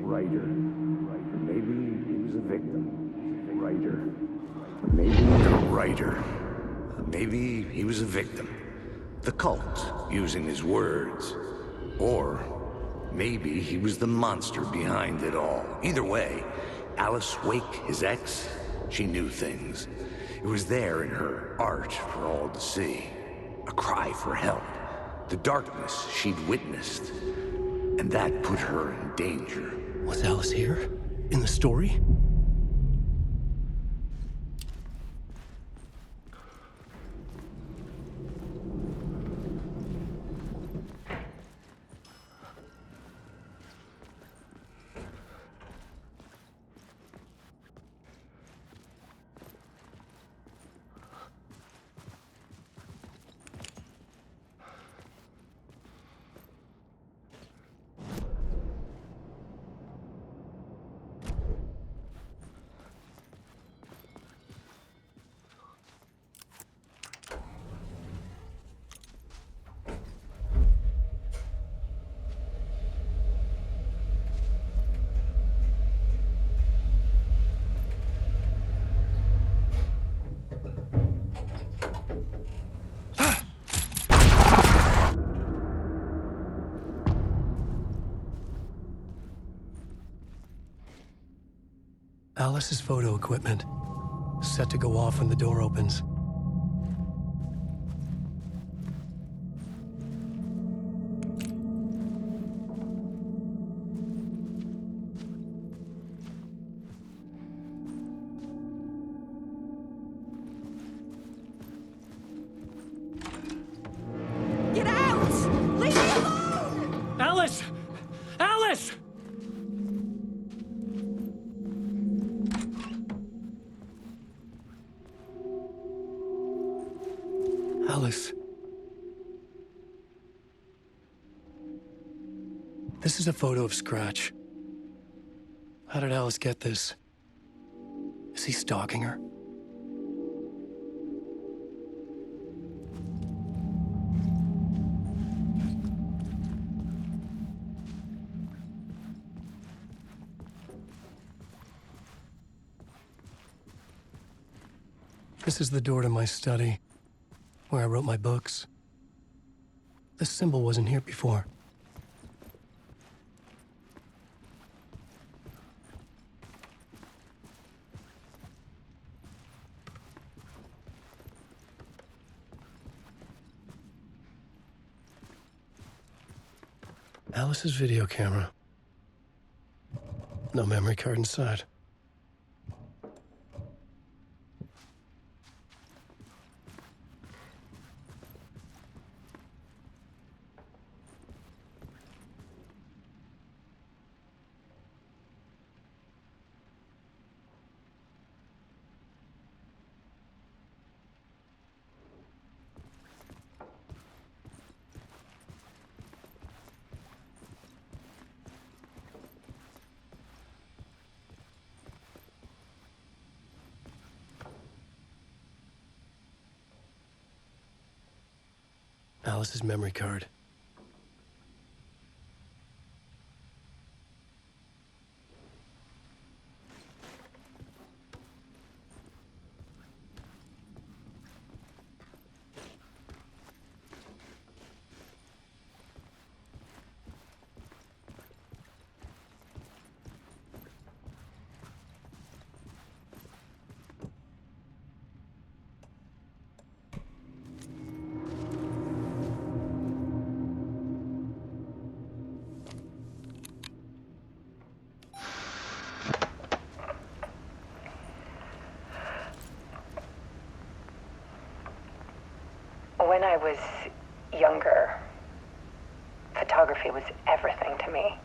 writer. Maybe he was a victim. Writer. Maybe a writer. Maybe he was a victim. The cult, using his words. Or maybe he was the monster behind it all. Either way, Alice Wake, his ex, she knew things. It was there in her art for all to see. A cry for help. The darkness she'd witnessed. And that put her in danger. Was Alice here? In the story? Alice's photo equipment, set to go off when the door opens. Get out! Leave me alone! Alice! Alice! Alice. This is a photo of Scratch. How did Alice get this? Is he stalking her? This is the door to my study, where I wrote my books. This symbol wasn't here before. Alice's video camera. No memory card inside. Alice's memory card. When I was younger, photography was everything to me.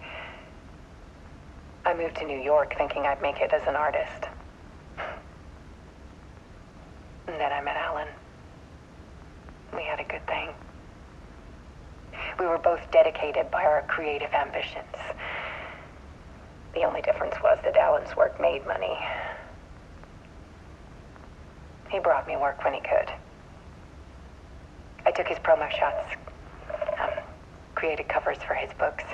I moved to New York thinking I'd make it as an artist. And then I met Alan. We had a good thing. We were both dedicated by our creative ambitions. The only difference was that Alan's work made money. He brought me work when he could. I took his promo shots, created covers for his books.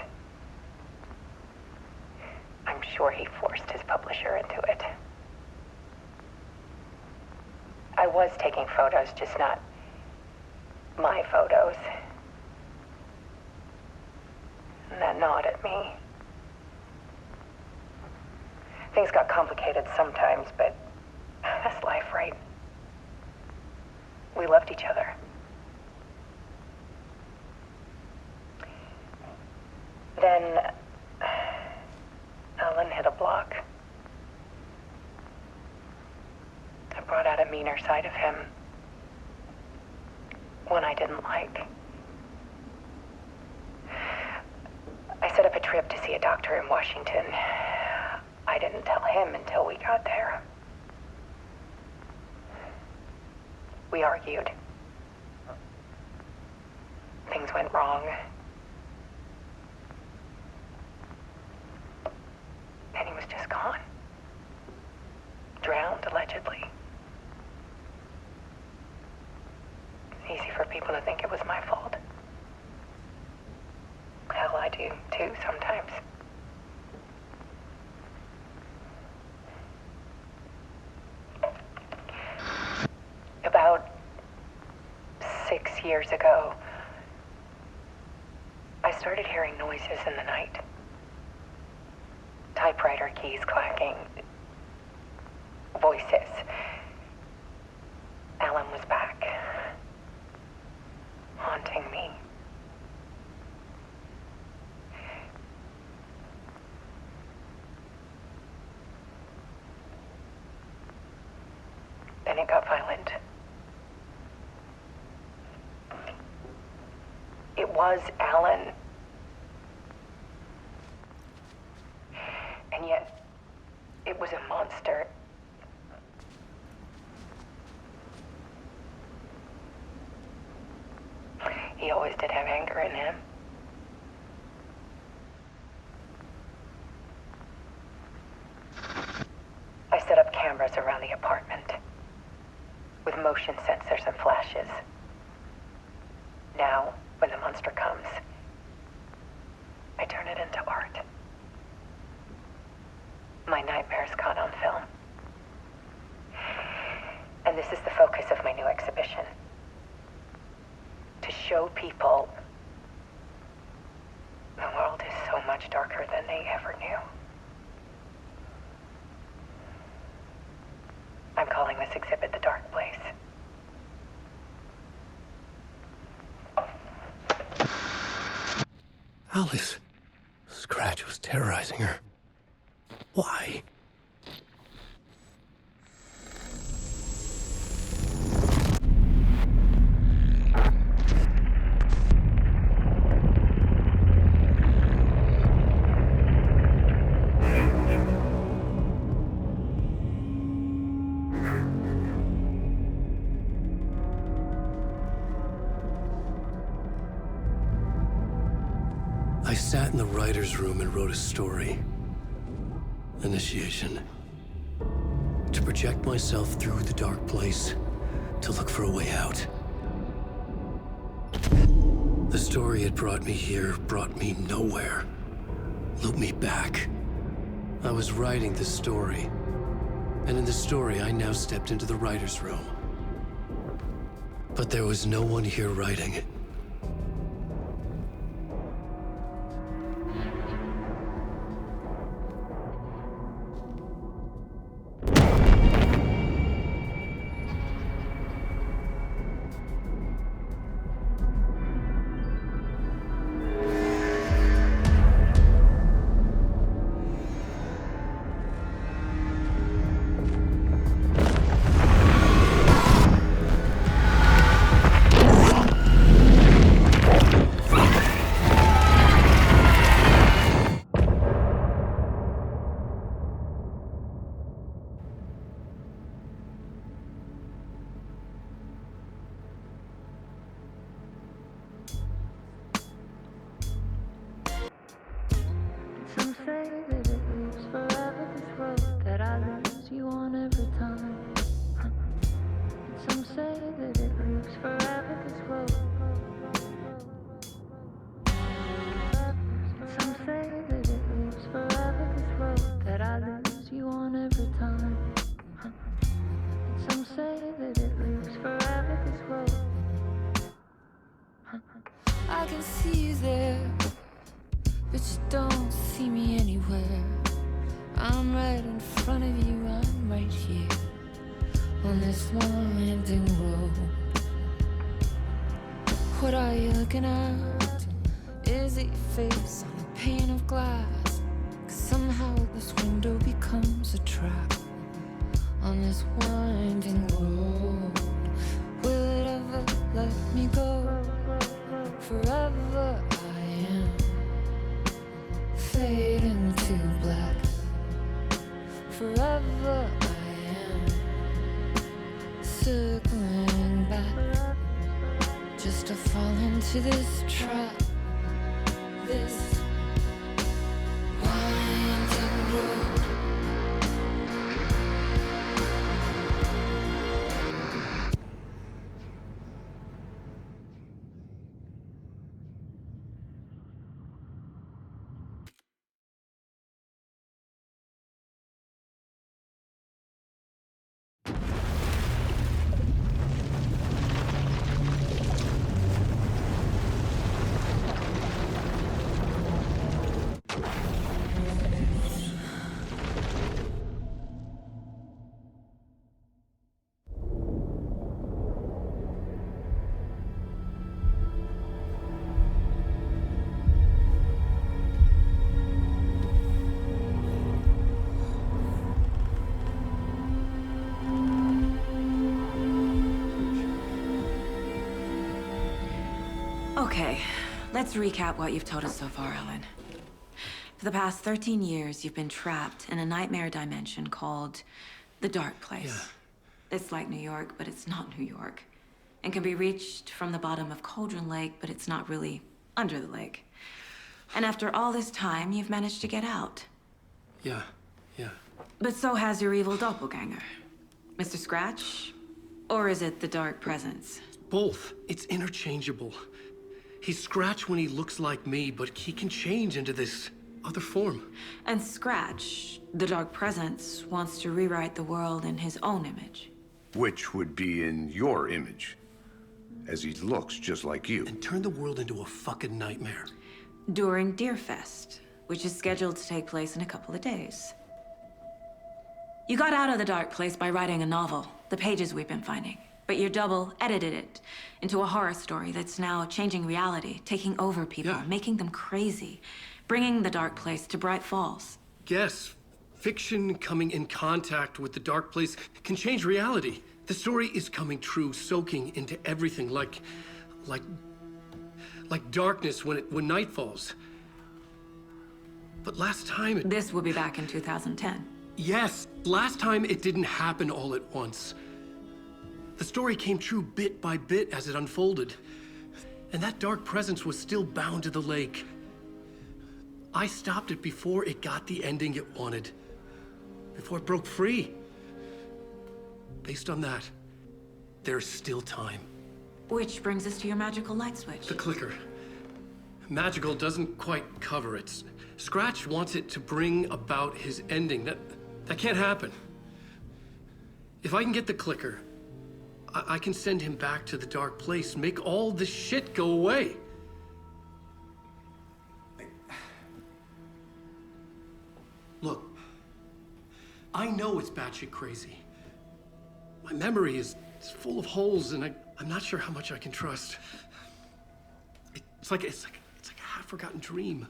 was taking photos, just not my photos. And that nod at me. Things got complicated sometimes, but that's life, right? We loved each other. Then Alan hit a block. I brought out a meaner side of him. One I didn't like. I set up a trip to see a doctor in Washington. I didn't tell him until we got there. We argued. Things went wrong. And he was just gone. Drowned, allegedly. It's easy for people to think it was my fault. Hell, I do too sometimes. About 6 years ago, I started hearing noises in the night. Typewriter keys clacking. Voices. Alan was back. Haunting me. Then it got violent. It was Alan. And yet, it was a monster. He always did have anger in him. I set up cameras around the apartment with motion sensors and flashes. Now, when the monster comes, I turn it into art. My nightmares caught on film. And this is the focus of my new exhibition. To show people the world is so much darker than they ever knew. I'm calling this exhibit The Dark Place. Alice. Scratch was terrorizing her. Why? I sat in the writer's room and wrote a story. Initiation. To project myself through the dark place, to look for a way out. The story had brought me here, brought me nowhere. Looped me back. I was writing the story. And in the story, I now stepped into the writer's room. But there was no one here writing it. can see you there, but you don't see me anywhere. I'm right in front of you, I'm right here, on this winding road. What are you looking at? Is it your face on a pane of glass? 'Cause somehow this window becomes a trap on this winding road. Will it ever let me go? Forever I am fading to black. Forever I am circling back, just to fall into this trap, this winding road. Okay, let's recap what you've told us so far, Alan. For the past 13 years, you've been trapped in a nightmare dimension called the Dark Place. Yeah. It's like New York, but it's not New York. And can be reached from the bottom of Cauldron Lake, but it's not really under the lake. And after all this time, you've managed to get out. Yeah. But so has your evil doppelganger. Mr. Scratch? Or is it the Dark Presence? Both. It's interchangeable. He's Scratch when he looks like me, but he can change into this other form. And Scratch, the Dark Presence, wants to rewrite the world in his own image. Which would be in your image, as he looks just like you. And turn the world into a fucking nightmare. During Deerfest, which is scheduled to take place in a couple of days. You got out of the Dark Place by writing a novel, the pages we've been finding. But your double edited it into a horror story that's now changing reality, taking over people, Yeah. making them crazy, bringing the Dark Place to Bright Falls. Yes, fiction coming in contact with the Dark Place can change reality. The story is coming true, soaking into everything like darkness when night falls. But last time it... This will be back in 2010. Yes, last time it didn't happen all at once. The story came true bit by bit as it unfolded. And that dark presence was still bound to the lake. I stopped it before it got the ending it wanted. Before it broke free. Based on that, there's still time. Which brings us to your magical light switch. The clicker. Magical doesn't quite cover it. Scratch wants it to bring about his ending. That can't happen. If I can get the clicker, I can send him back to the Dark Place, make all this shit go away. Look, I know it's batshit crazy. My memory is full of holes, and I'm not sure how much I can trust. It's like a half-forgotten dream.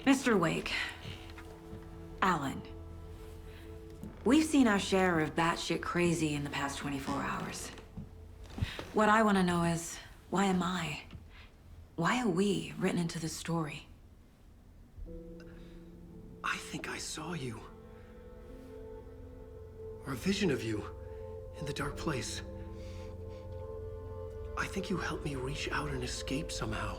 Mr. Wake, Alan, we've seen our share of batshit crazy in the past 24 hours. What I want to know is, why am I? Why are we written into the story? I think I saw you. Or a vision of you in the Dark Place. I think you helped me reach out and escape somehow.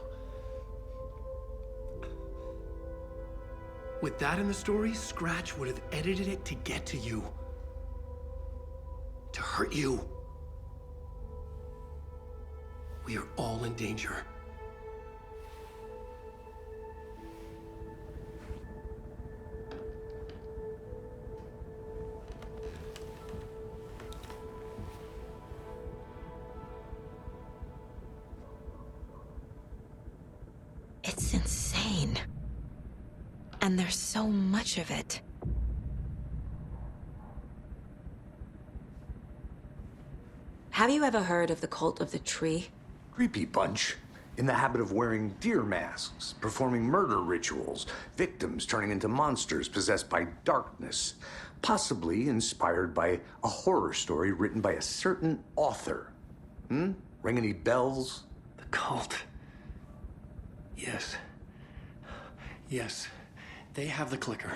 With that in the story, Scratch would have edited it to get to you. To hurt you. We are all in danger. And there's so much of it. Have you ever heard of the Cult of the Tree? Creepy bunch. In the habit of wearing deer masks, performing murder rituals, victims turning into monsters possessed by darkness, possibly inspired by a horror story written by a certain author. Ring any bells? The cult. Yes. Yes. They have the clicker.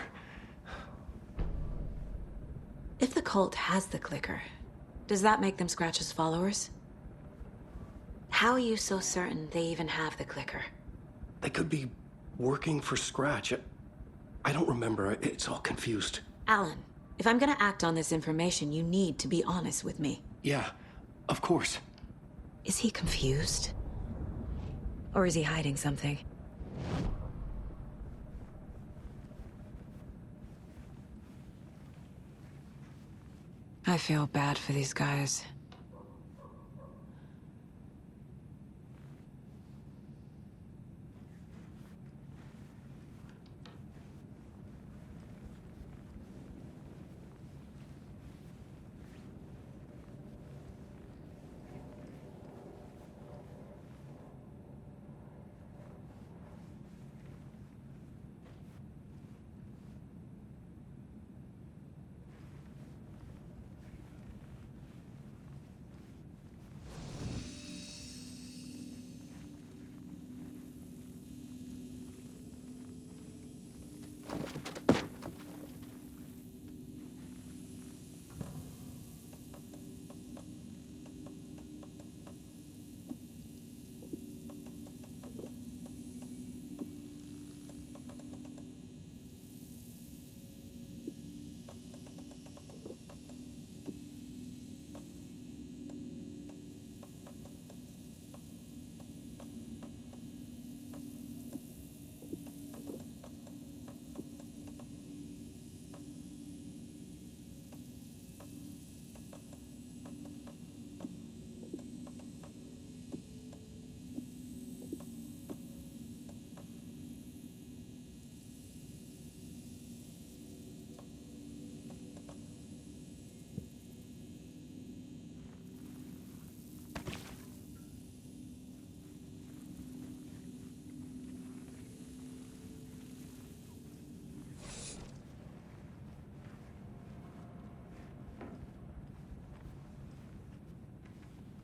If the cult has the clicker, does that make them Scratch's followers? How are you so certain they even have the clicker? They could be working for Scratch. I don't remember. It's all confused. Alan, if I'm gonna act on this information, you need to be honest with me. Yeah, of course. Is he confused? Or is he hiding something? I feel bad for these guys.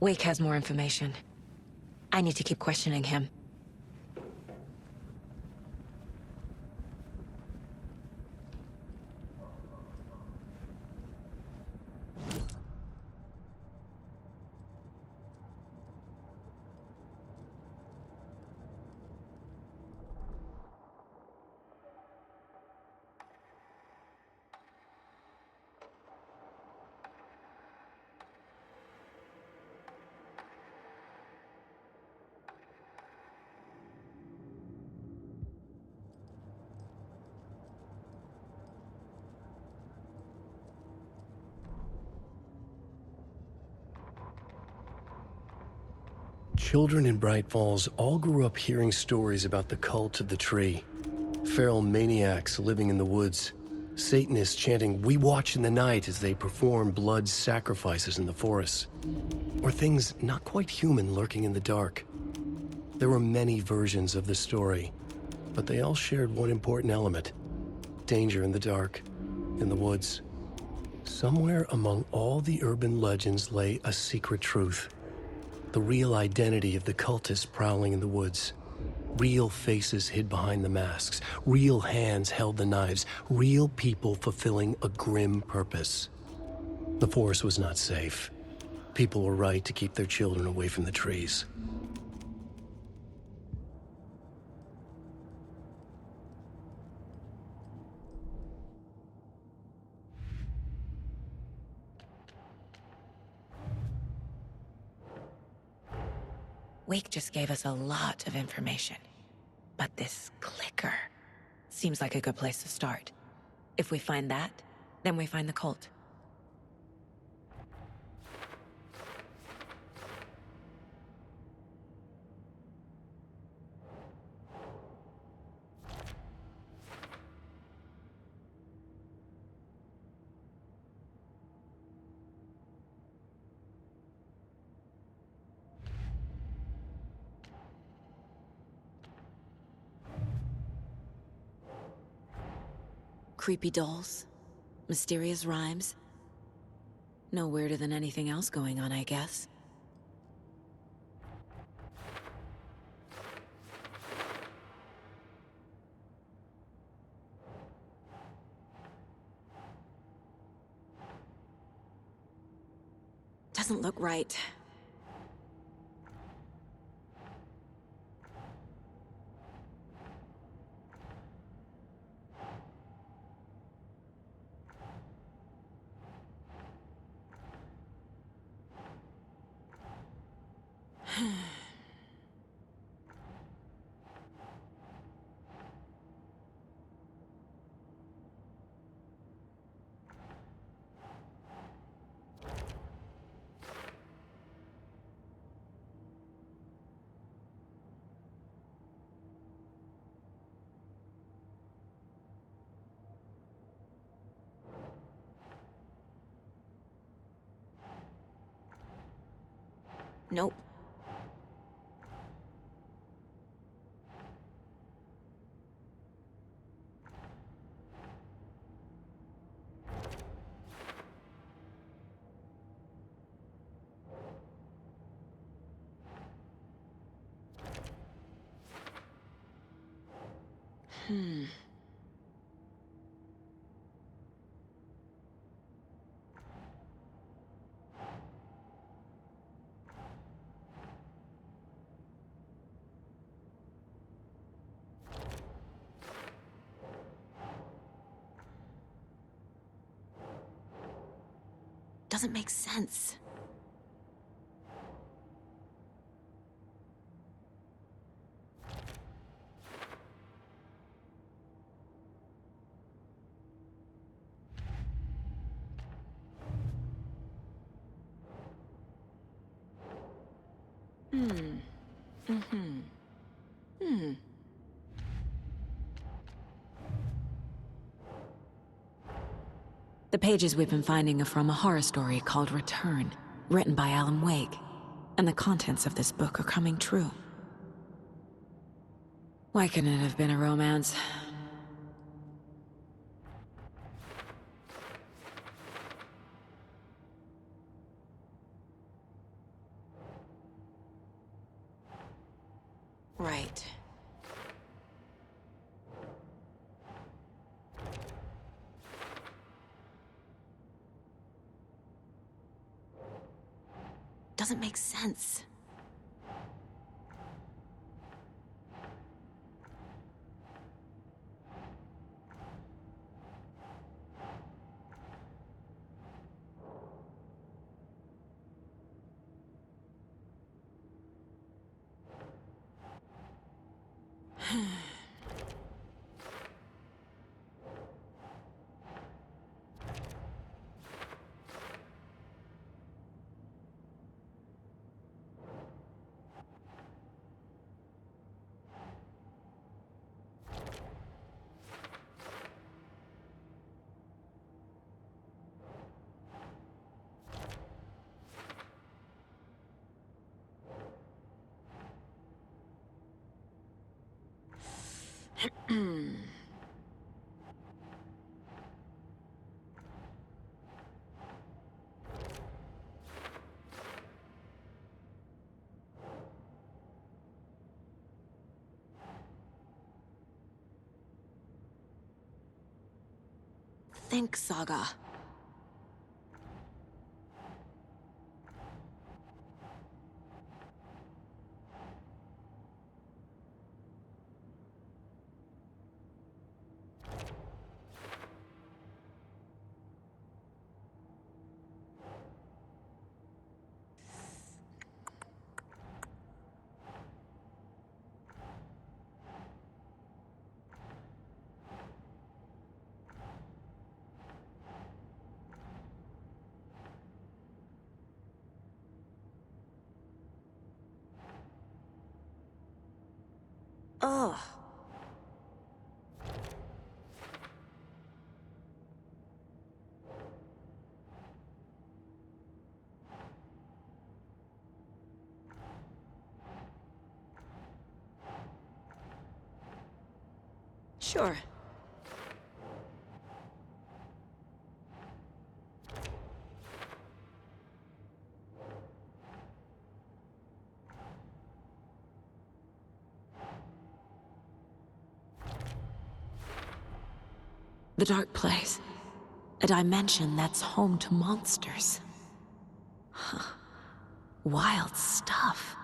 Wake has more information. I need to keep questioning him. Children in Bright Falls all grew up hearing stories about the cult of the tree. Feral maniacs living in the woods. Satanists chanting, "We watch in the night," as they perform blood sacrifices in the forests. Or things not quite human lurking in the dark. There were many versions of the story, but they all shared one important element: danger in the dark, in the woods. Somewhere among all the urban legends lay a secret truth. The real identity of the cultists prowling in the woods. Real faces hid behind the masks. Real hands held the knives. Real people fulfilling a grim purpose. The forest was not safe. People were right to keep their children away from the trees. Wake just gave us a lot of information. But this clicker seems like a good place to start. If we find that, then we find the cult. Creepy dolls, mysterious rhymes. No weirder than anything else going on, I guess. Doesn't look right. Nope. Doesn't make sense. The pages we've been finding are from a horror story called Return, written by Alan Wake. And the contents of this book are coming true. Why couldn't it have been a romance? Right. Doesn't make sense. Think, Saga. Ugh. Sure. The Dark Place. A dimension that's home to monsters. Huh. Wild stuff.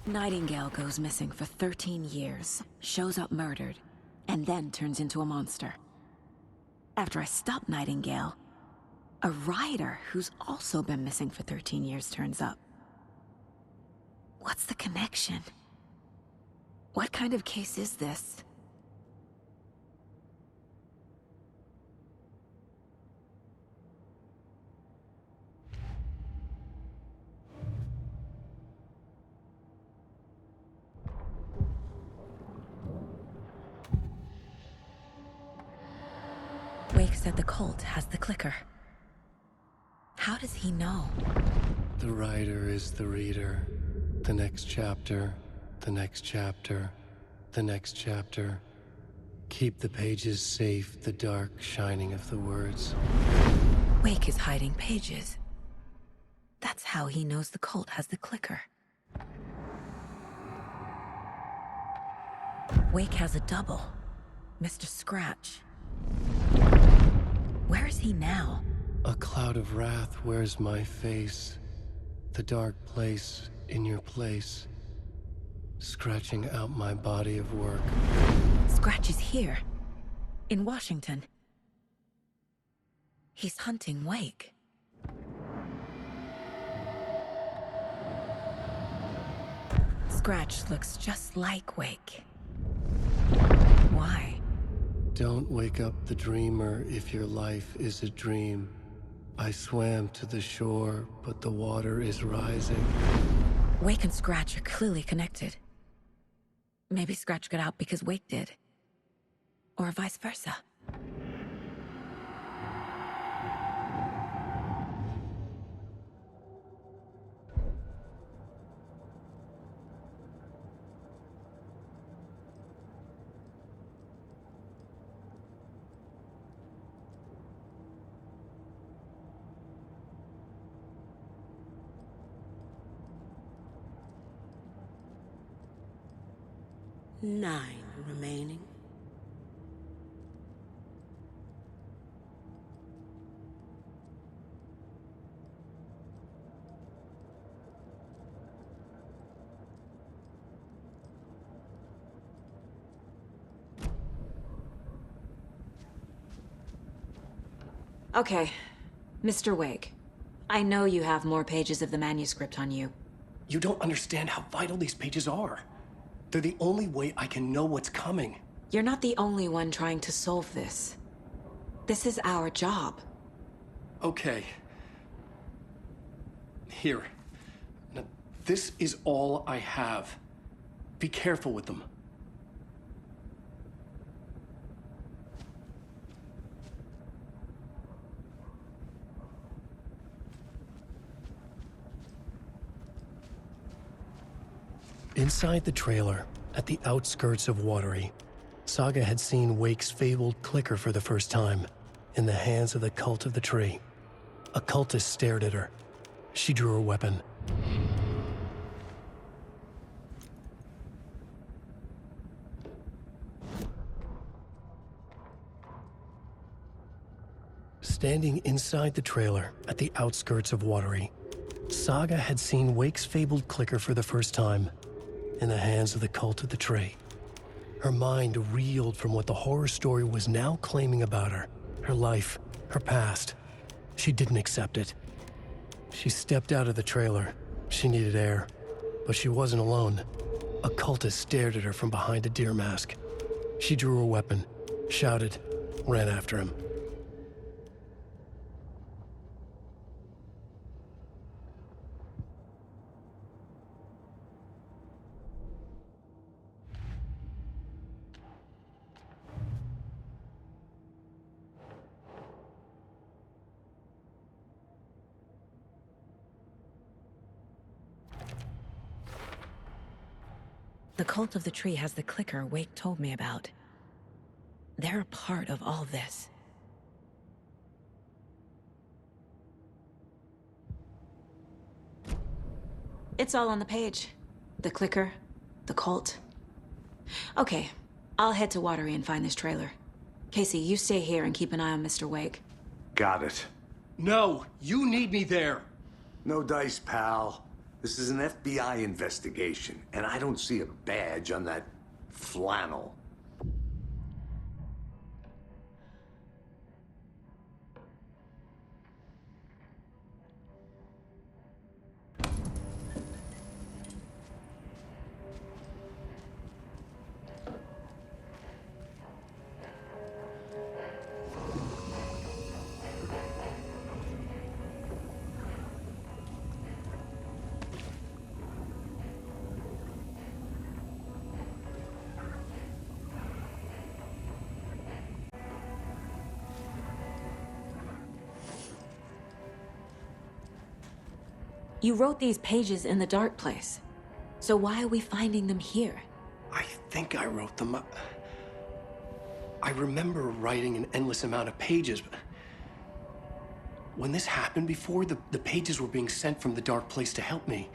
Nightingale goes missing for 13 years, shows up murdered, and then turns into a monster. After I stop Nightingale, a rider who's also been missing for 13 years turns up. What's the connection? What kind of case is this? Wake said the cult has the clicker. How does he know? The writer is the reader. The next chapter, the next chapter, the next chapter. Keep the pages safe, the dark shining of the words. Wake is hiding pages. That's how he knows the cult has the clicker. Wake has a double, Mr. Scratch. Where is he now? A cloud of wrath wears my face. The dark place in your place. Scratching out my body of work. Scratch is here, in Washington. He's hunting Wake. Scratch looks just like Wake. Why? Don't wake up the dreamer if your life is a dream. I swam to the shore, but the water is rising. Wake and Scratch are clearly connected. Maybe Scratch got out because Wake did. Or vice versa. Nine remaining. Okay, Mr. Wake. I know you have more pages of the manuscript on you. You don't understand how vital these pages are. They're the only way I can know what's coming. You're not the only one trying to solve this. This is our job. Okay. Here. Now, this is all I have. Be careful with them. Inside the trailer, at the outskirts of Watery, Saga had seen Wake's fabled clicker for the first time, in the hands of the Cult of the Tree. A cultist stared at her. She drew her weapon. Standing inside the trailer, at the outskirts of Watery, Saga had seen Wake's fabled clicker for the first time, in the hands of the Cult of the Tree. Her mind reeled from what the horror story was now claiming about her. Her life, her past. She didn't accept it. She stepped out of the trailer. She needed air. But she wasn't alone. A cultist stared at her from behind a deer mask. She drew her weapon, shouted, ran after him. The Cult of the Tree has the clicker Wake told me about. They're a part of all this. It's all on the page. The clicker, the cult. Okay, I'll head to Watery and find this trailer. Casey, you stay here and keep an eye on Mr. Wake. Got it. No, you need me there. No dice, pal. This is an FBI investigation, and I don't see a badge on that flannel. You wrote these pages in the dark place. So why are we finding them here? I think I wrote them. I remember writing an endless amount of pages, but when this happened before, the pages were being sent from the dark place to help me.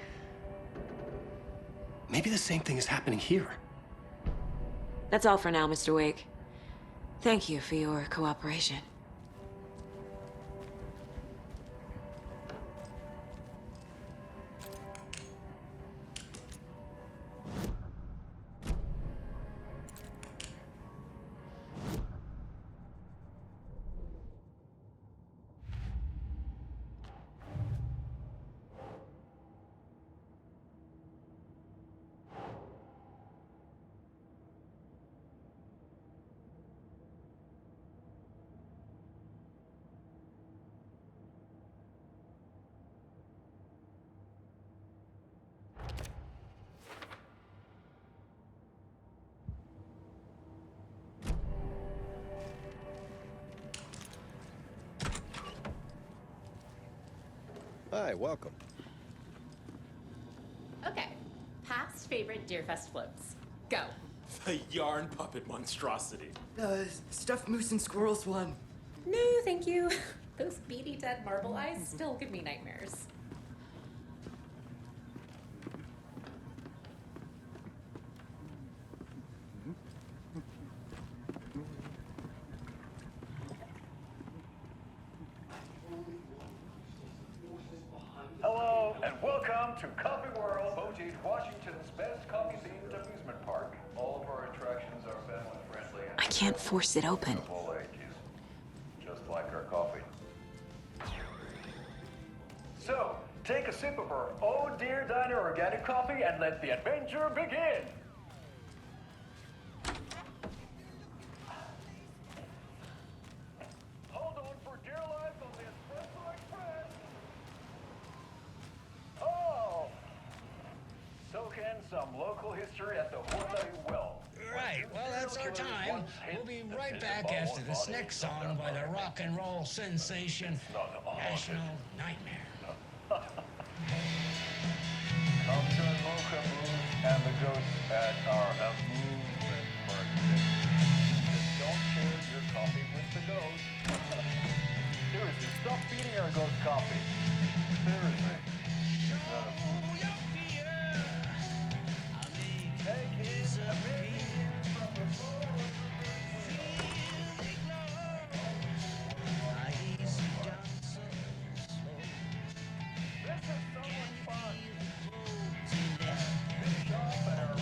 Maybe the same thing is happening here. That's all for now, Mr. Wake. Thank you for your cooperation. Hi, welcome. Okay, past favorite Deerfest floats. Go. The yarn puppet monstrosity. Stuffed moose and squirrels one. No, thank you. Those beady dead marble eyes still give me nightmares. Hello, and welcome to Coffee World, Bogey, Washington's best coffee-themed amusement park. All of our attractions are family-friendly. I can't force it open. Of all ages, just like our coffee. So, take a sip of our Oh Dear Diner organic coffee and let the adventure begin. Hold on for dear life on the Espresso Express. Oh! Soak in some local history at the Hawaii Well. Right, well, that's our time. We'll be right back after this next song by the rock and roll sensation, National Nightmare. Come join Mocha Moon and the ghosts at our amusement park. Just don't share your coffee with the ghost. Seriously, stop feeding our ghost coffee. Seriously. Take his opinion from the floor. This is so much fun. Big shop and our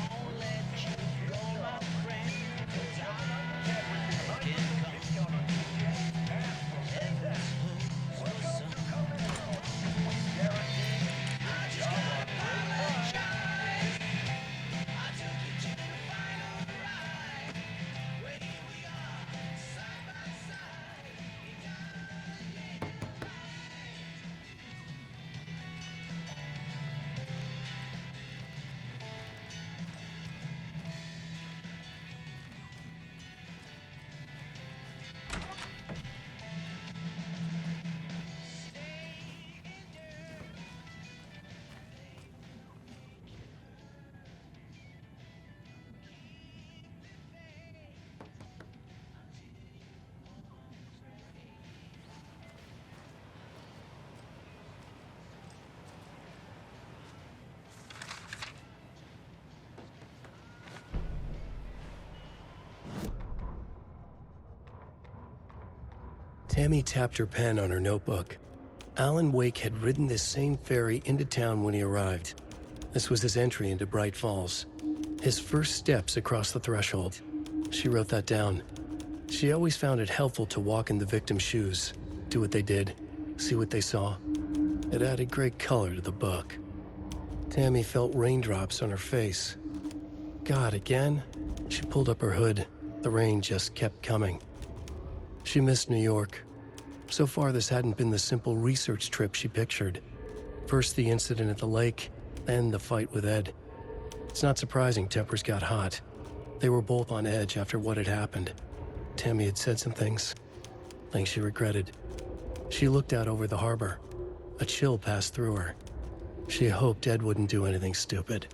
Tammy tapped her pen on her notebook. Alan Wake had ridden this same ferry into town when he arrived. This was his entry into Bright Falls. His first steps across the threshold. She wrote that down. She always found it helpful to walk in the victim's shoes, do what they did, see what they saw. It added great color to the book. Tammy felt raindrops on her face. God, again? She pulled up her hood. The rain just kept coming. She missed New York. So far, this hadn't been the simple research trip she pictured. First the incident at the lake, then the fight with Ed. It's not surprising tempers got hot. They were both on edge after what had happened. Tammy had said some things she regretted. She looked out over the harbor. A chill passed through her. She hoped Ed wouldn't do anything stupid.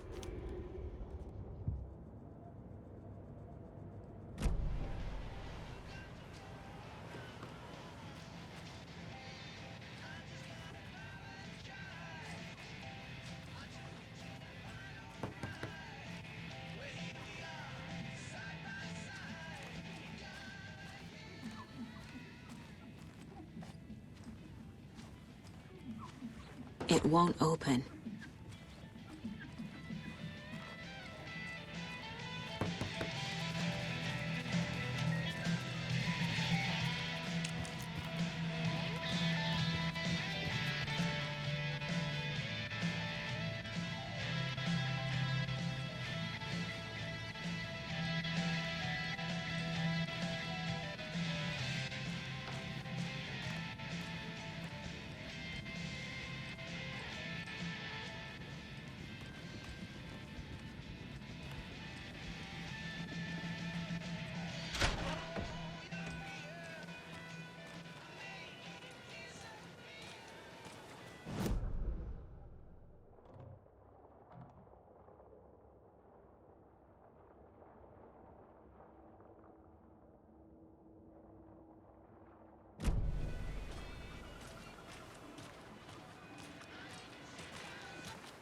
It won't open.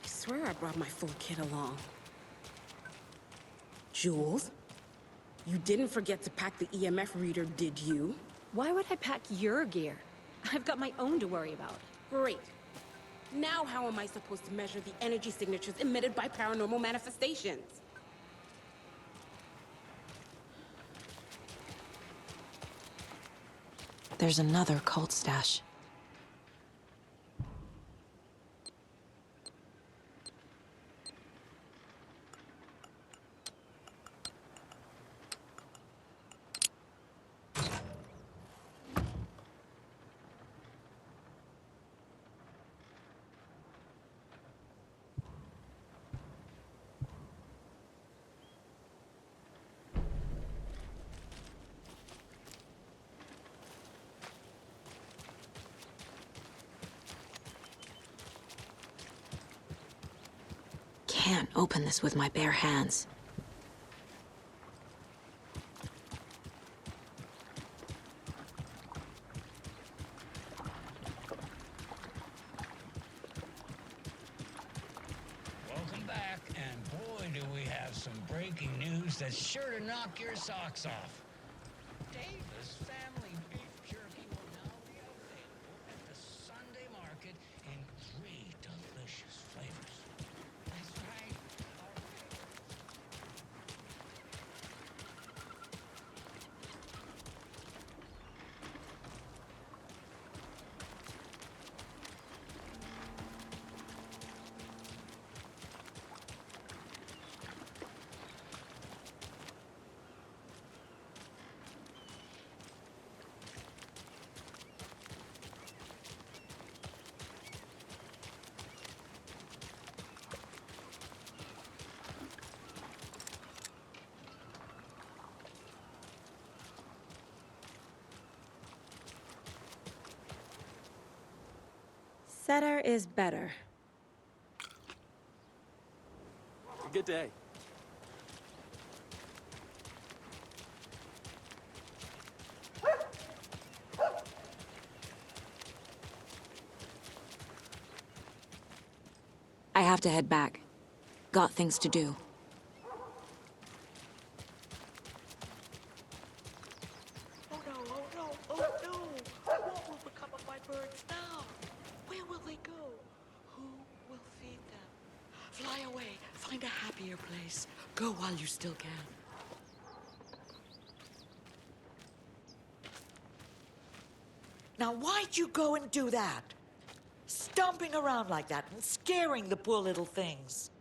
I swear I brought my full kit along. Jules, you didn't forget to pack the EMF reader, did you? Why would I pack your gear? I've got my own to worry about. Great. Now how am I supposed to measure the energy signatures emitted by paranormal manifestations? There's another cult stash. Can't open this with my bare hands. Welcome back, and boy, do we have some breaking news that's sure to knock your socks off. Davis Family Beef Jerky will now be available at the Sunday Market in 3 delicious flavors. That's right. Better is better. Good day. I have to head back. Got things to do. Oh no, oh no, oh no! will they go? Who will feed them? Fly away. Find a happier place. Go while you still can. Now, why'd you go and do that? Stomping around like that and scaring the poor little things.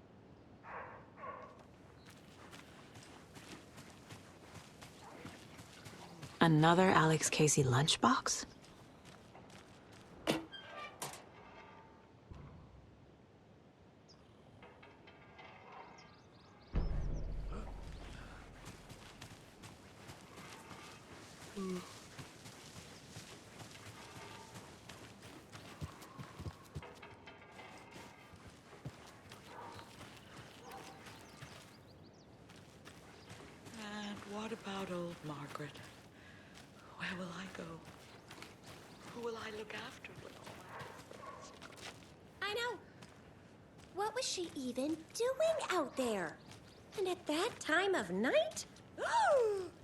Another Alex Casey lunchbox? And what about old Margaret? Where will I go? Who will I look after when all my... I know. What was she even doing out there? And at that time of night?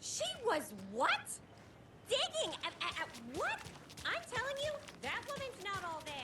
She was what? Digging at what? I'm telling you, that woman's not all there.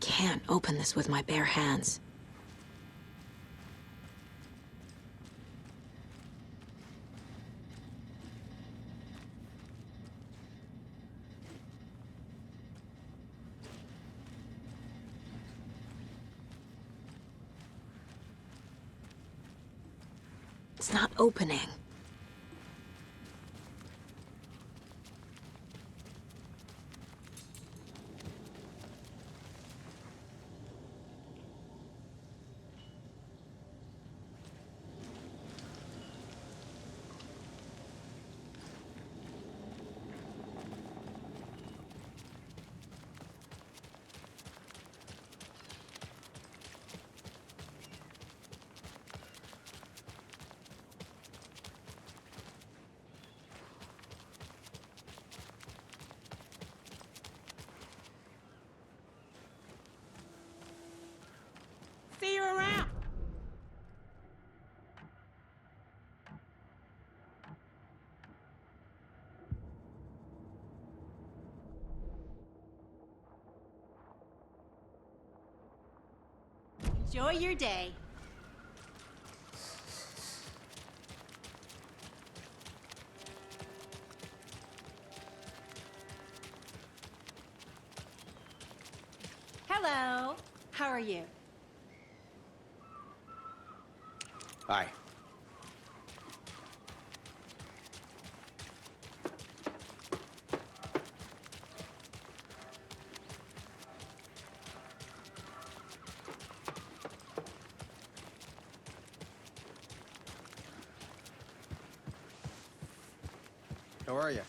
Can't open this with my bare hands. It's not opening. See you around. Enjoy your day. Hello. How are you? Hi. How are you?